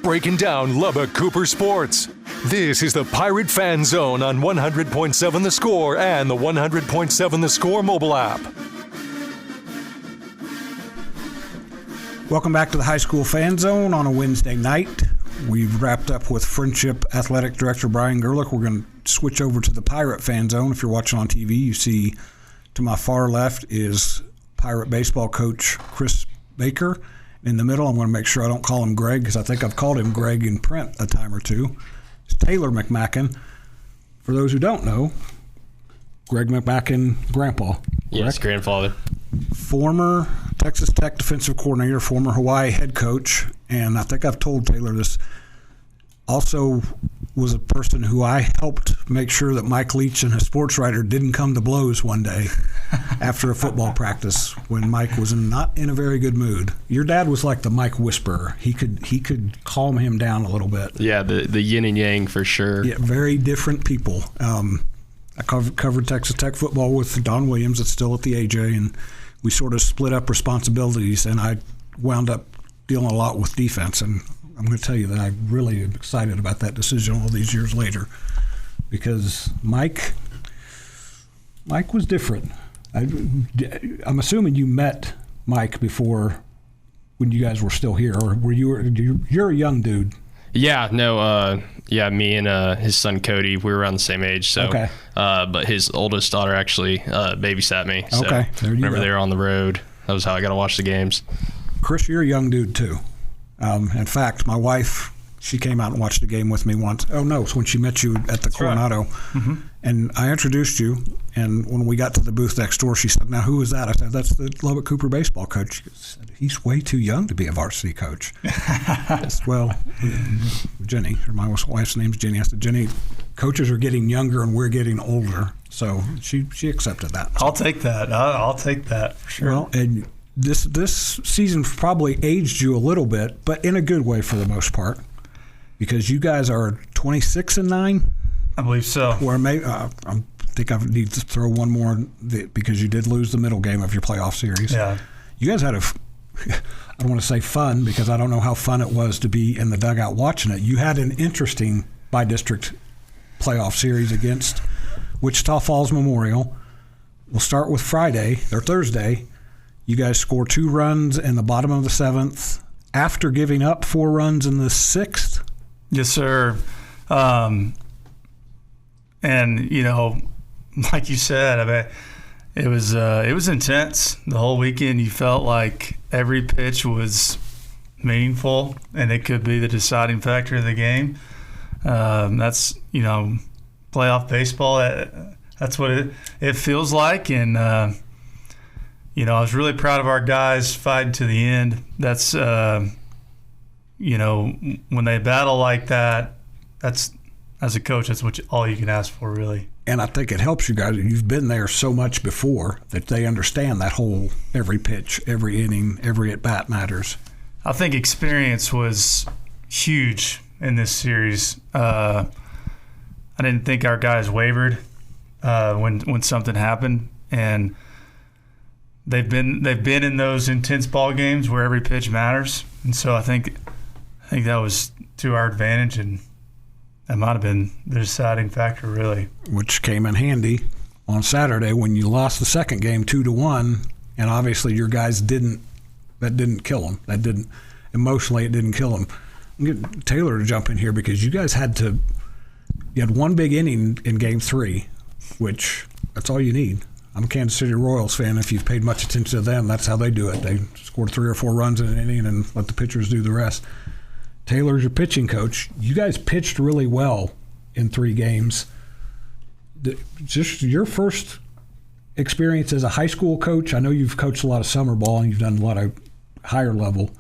breaking down Lubbock Cooper sports. This is the Pirate Fan Zone on 100.7 The Score and the 100.7 The Score mobile app. Welcome back to the High School Fan Zone on a Wednesday night. We've wrapped up with Friendship Athletic Director Brian Gerlich. We're going to switch over to the Pirate Fan Zone. If you're watching on TV, you see to my far left is Pirate baseball coach Chris Baker. In the middle, I'm going to make sure I don't call him Greg because I think I've called him Greg in print a time or two. It's Taylor McMackin. For those who don't know, Greg McMackin, grandpa. Yes, grandfather. Former Texas Tech defensive coordinator, former Hawaii head coach, and I think I've told Taylor this, also was a person who I helped make sure that Mike Leach and his sports writer didn't come to blows one day after a football practice when Mike was not in a very good mood. Your dad was like the Mike whisperer. He could calm him down a little bit. Yeah, the yin and yang for sure. Yeah, very different people. I covered Texas Tech football with Don Williams. That's still at the AJ, and we sort of split up responsibilities, and I wound up dealing a lot with defense. And I'm going to tell you that I really am excited about that decision all these years later because Mike was different. I'm assuming you met Mike before when you guys were still here, or you're a young dude. Yeah, no, me and his son Cody, we were around the same age. So, okay. But his oldest daughter actually babysat me. So okay, there you remember go. they were on the road. That was how I got to watch the games. Chris, you're a young dude too. In fact, my wife, she came out and watched the game with me once. Oh no, it's when she met you at the Coronado. Right. Mm-hmm. And I introduced you, and when we got to the booth next door, she said, "Now who is that?" I said, "That's the Lubbock Cooper baseball coach." She said, "He's way too young to be a varsity coach." Said, well, Jenny, or my wife's name's Jenny. I said, "Jenny, coaches are getting younger and we're getting older." So she accepted that. I'll take that. I'll take that for sure. Well, and this season probably aged you a little bit, but in a good way for the most part, because you guys are 26-9. I believe so. Or maybe I think I need to throw one more because you did lose the middle game of your playoff series. Yeah. You guys had I don't want to say fun because I don't know how fun it was to be in the dugout watching it. You had an interesting by-district playoff series against Wichita Falls Memorial. We'll start with Thursday. You guys score 2 runs in the bottom of the 7th after giving up 4 runs in the 6th. Yes, sir. And, like you said, I mean, it was intense the whole weekend. You felt like every pitch was meaningful, and it could be the deciding factor of the game. That's, playoff baseball. That's what it feels like. And, I was really proud of our guys fighting to the end. That's, when they battle like that, as a coach, that's all you can ask for, really. And I think it helps you guys. You've been there so much before that they understand that whole every pitch, every inning, every at-bat matters. I think experience was huge in this series. I didn't think our guys wavered when something happened, and they've been in those intense ball games where every pitch matters. And so I think that was to our advantage, and that might have been the deciding factor, really. Which came in handy on Saturday when you lost the second game 2-1, and obviously your guys didn't kill them. Emotionally, it didn't kill them. I'm getting Taylor to jump in here because you guys had one big inning in Game 3, which that's all you need. I'm a Kansas City Royals fan. If you've paid much attention to them, that's how they do it. They scored 3 or 4 runs in an inning and let the pitchers do the rest. Taylor's your pitching coach. You guys pitched really well in 3 games. Just your first experience as a high school coach. I know you've coached a lot of summer ball and you've done a lot of higher level.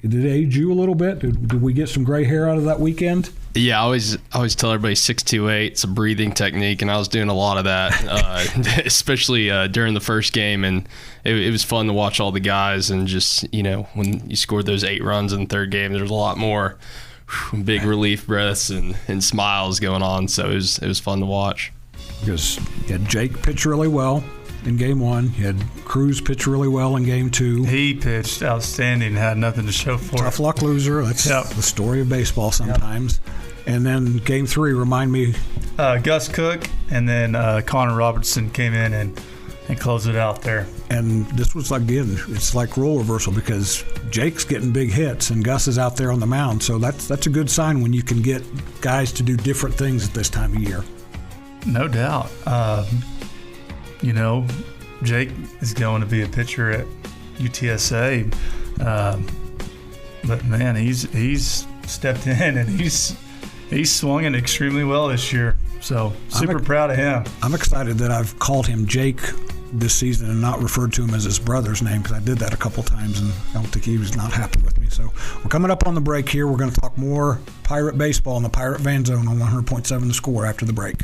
Did it age you a little bit? Did we get some gray hair out of that weekend? Yeah, I always tell everybody 6-2-8. It's a breathing technique, and I was doing a lot of that, especially during the first game. And it was fun to watch all the guys, and just when you scored those 8 runs in the third game, there was a lot more big relief breaths and smiles going on. So it was fun to watch. Because Jake pitched really well. in game 1. You had Cruz pitch really well in game 2. He pitched outstanding, had nothing to show for it. Tough luck loser. That's the story of baseball sometimes. Yep. And then game 3, remind me. Gus Cook and then Connor Robertson came in and closed it out there. And this was, again, it's like role reversal because Jake's getting big hits and Gus is out there on the mound. So that's a good sign when you can get guys to do different things at this time of year. No doubt. Jake is going to be a pitcher at UTSA. But, man, he's stepped in and he's swung it extremely well this year. So super proud of him. I'm excited that I've called him Jake this season and not referred to him as his brother's name because I did that a couple times and I don't think he was not happy with me. So we're coming up on the break here. We're going to talk more Pirate baseball in the Pirate Fan Zone on 100.7 The Score after the break.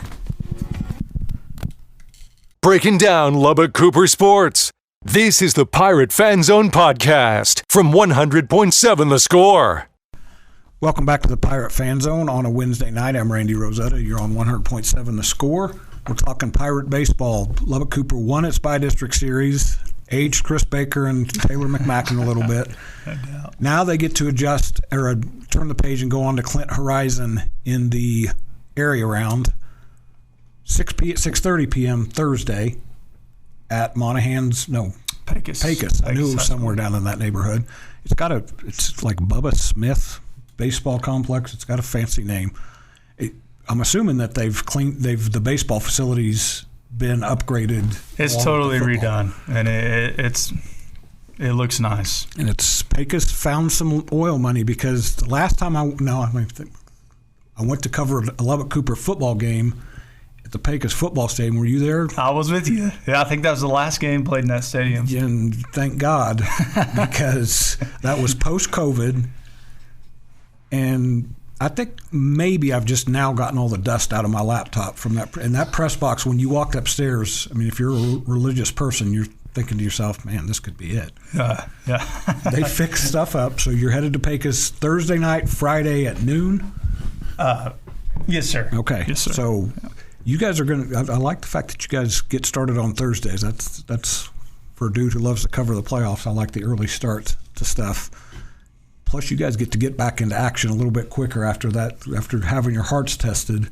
Breaking down Lubbock Cooper sports. This is the Pirate Fan Zone podcast from 100.7 The Score. Welcome back to the Pirate Fan Zone on a Wednesday night. I'm Randy Rosetta. You're on 100.7 The Score. We're talking Pirate baseball. Lubbock Cooper won its by-district series, aged Chris Baker and Taylor McMackin a little bit. No doubt. Now they get to adjust or turn the page and go on to Clint Horizon in the area round. 6:30 p.m. Thursday at Monahan's, Pecos. I knew it was somewhere down in that neighborhood. It's like Bubba Smith Baseball Complex. It's got a fancy name. I'm assuming that the baseball facility's been upgraded. It's totally redone, and it looks nice. And Pecos found some oil money because the last time I went to cover a Lubbock Cooper football game at the Pecos football stadium. Were you there? I was with you. Yeah, I think that was the last game played in that stadium. And thank God, because that was post-COVID, and I think maybe I've just now gotten all the dust out of my laptop from that. In that press box, when you walked upstairs, I mean, if you're a religious person, you're thinking to yourself, man, this could be it. Yeah. They fixed stuff up, so you're headed to Pecos Thursday night, Friday at noon? Yes, sir. Okay. Yes, sir. So you guys are going to – I like the fact that you guys get started on Thursdays. That's for a dude who loves to cover the playoffs. I like the early start to stuff. Plus, you guys get back into action a little bit quicker after that, after having your hearts tested.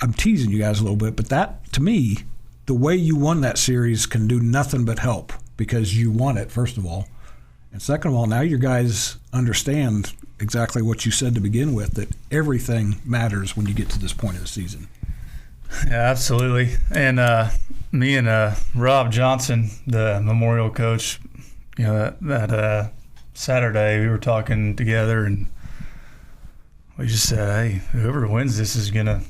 I'm teasing you guys a little bit, but that, to me, the way you won that series can do nothing but help because you won it, first of all. And second of all, now your guys understand exactly what you said to begin with, that everything matters when you get to this point of the season. Yeah, absolutely. And me and Rob Johnson, the Memorial coach, that Saturday we were talking together and we just said, hey, whoever wins this is going to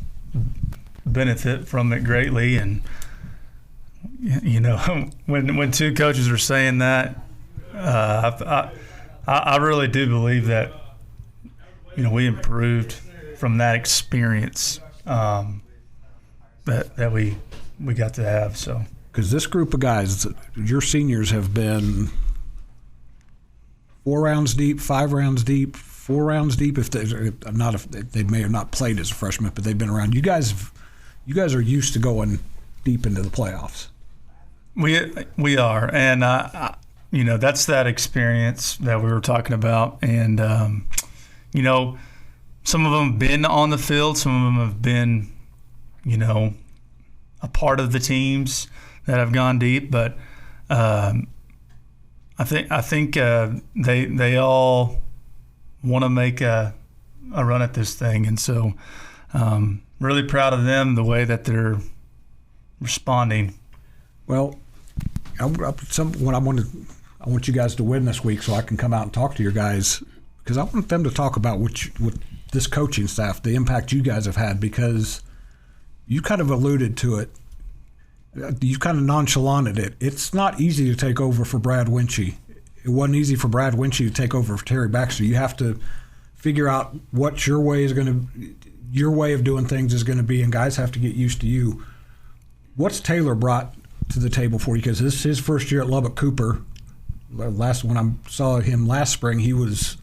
benefit from it greatly. And, when two coaches are saying that, I really do believe that, we improved from that experience that we got to have. So, because this group of guys, your seniors have been 4 rounds deep, 5 rounds deep, 4 rounds deep. If they may have not played as a freshman, but they've been around. You guys are used to going deep into the playoffs. We are, and that's that experience that we were talking about, and some of them have been on the field, some of them have been, a part of the teams that have gone deep, but I think they all want to make a run at this thing, and so really proud of them, the way that they're responding. Well, I want you guys to win this week so I can come out and talk to your guys, because I want them to talk about what this coaching staff, the impact you guys have had, because you kind of alluded to it. You kind of nonchalanted it. It's not easy to take over for Brad Winchie. It wasn't easy for Brad Winchie to take over for Terry Baxter. You have to figure out what your way of doing things is going to be, and guys have to get used to you. What's Taylor brought to the table for you? Because this is his first year at Lubbock Cooper. When I saw him last spring, he was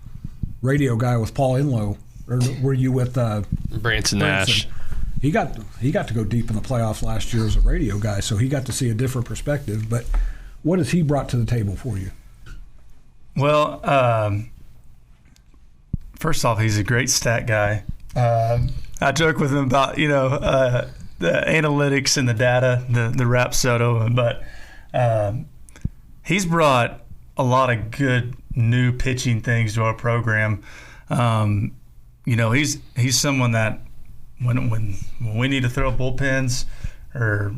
radio guy with Paul Inlow. Or were you with Branson Nash? He got to go deep in the playoffs last year as a radio guy, so he got to see a different perspective. But what has he brought to the table for you? Well, first off, he's a great stat guy. I joke with him about the analytics and the data, the Rapsodo, but he's brought a lot of good new pitching things to our program. He's someone that when we need to throw bullpens, or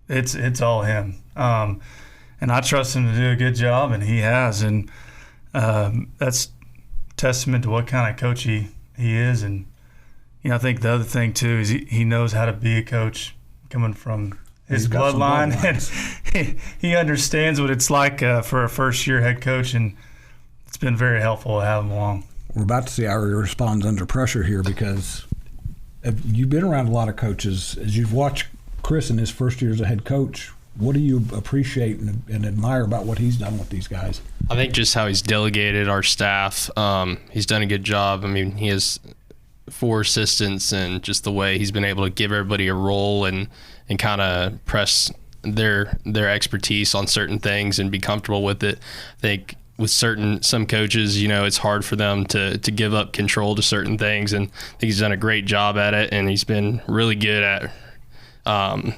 it's all him. And I trust him to do a good job, and he has. And that's testament to what kind of coach he is. And I think the other thing too is he knows how to be a coach coming from his bloodline, and he understands what it's like for a first-year head coach, and it's been very helpful to have him along. We're about to see how he responds under pressure here, because you've been around a lot of coaches. As you've watched Chris in his first year as a head coach, what do you appreciate and admire about what he's done with these guys? I think just how he's delegated our staff. He's done a good job. I mean, he has 4 assistants, and just the way he's been able to give everybody a role and kind of press their expertise on certain things and be comfortable with it. I think with some coaches, it's hard for them to give up control to certain things, and I think he's done a great job at it, and he's been really good at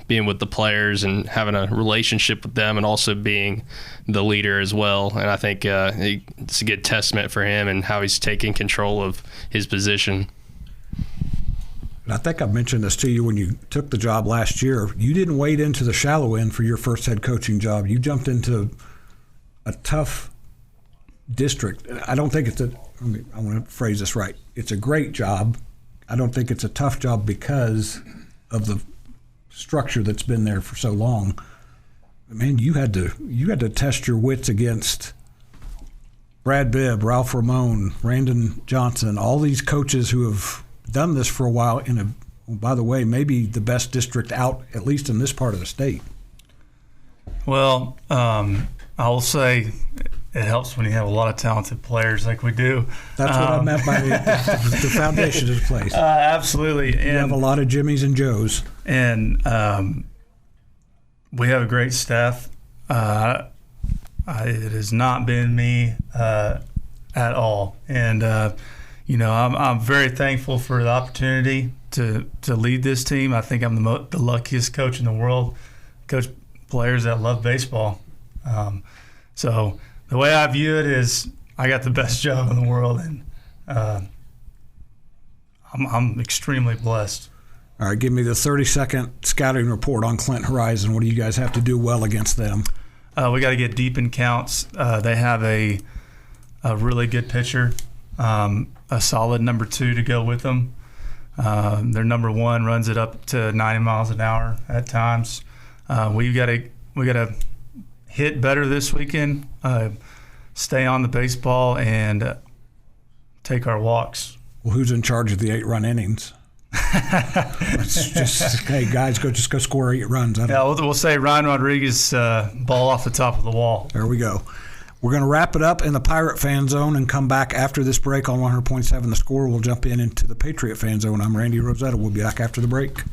being with the players and having a relationship with them, and also being the leader as well. And I think it's a good testament for him and how he's taking control of his position. And I think I mentioned this to you when you took the job last year. You didn't wade into the shallow end for your first head coaching job. You jumped into a tough district. I don't think I want to phrase this right. It's a great job. I don't think it's a tough job because of the structure that's been there for so long. Man, you had to test your wits against Brad Bibb, Ralph Ramon, Brandon Johnson, all these coaches who have done this for a while by the way, maybe the best district out, at least in this part of the state. Well, I will say it helps when you have a lot of talented players like we do. That's what I meant by the foundation of the place. Absolutely. You have a lot of Jimmies and Joes. And we have a great staff. It has not been me at all. And, I'm very thankful for the opportunity to lead this team. I think I'm the luckiest coach in the world, coach players that love baseball. So the way I view it is I got the best job in the world, and I'm extremely blessed. All right, give me the 30-second scouting report on Clint Horizon. What do you guys have to do well against them? We got to get deep in counts. They have a really good pitcher, a solid number 2 to go with them. Their number 1 runs it up to 90 miles an hour at times. We got to hit better this weekend, stay on the baseball, and take our walks. Well, who's in charge of the 8-run innings? Let's just, hey, guys, go score 8 runs. We'll say Ryan Rodriguez, ball off the top of the wall. There we go. We're going to wrap it up in the Pirate Fan Zone and come back after this break on 100.7 The Score. We'll jump into the Patriot Fan Zone. I'm Randy Rosetta. We'll be back after the break.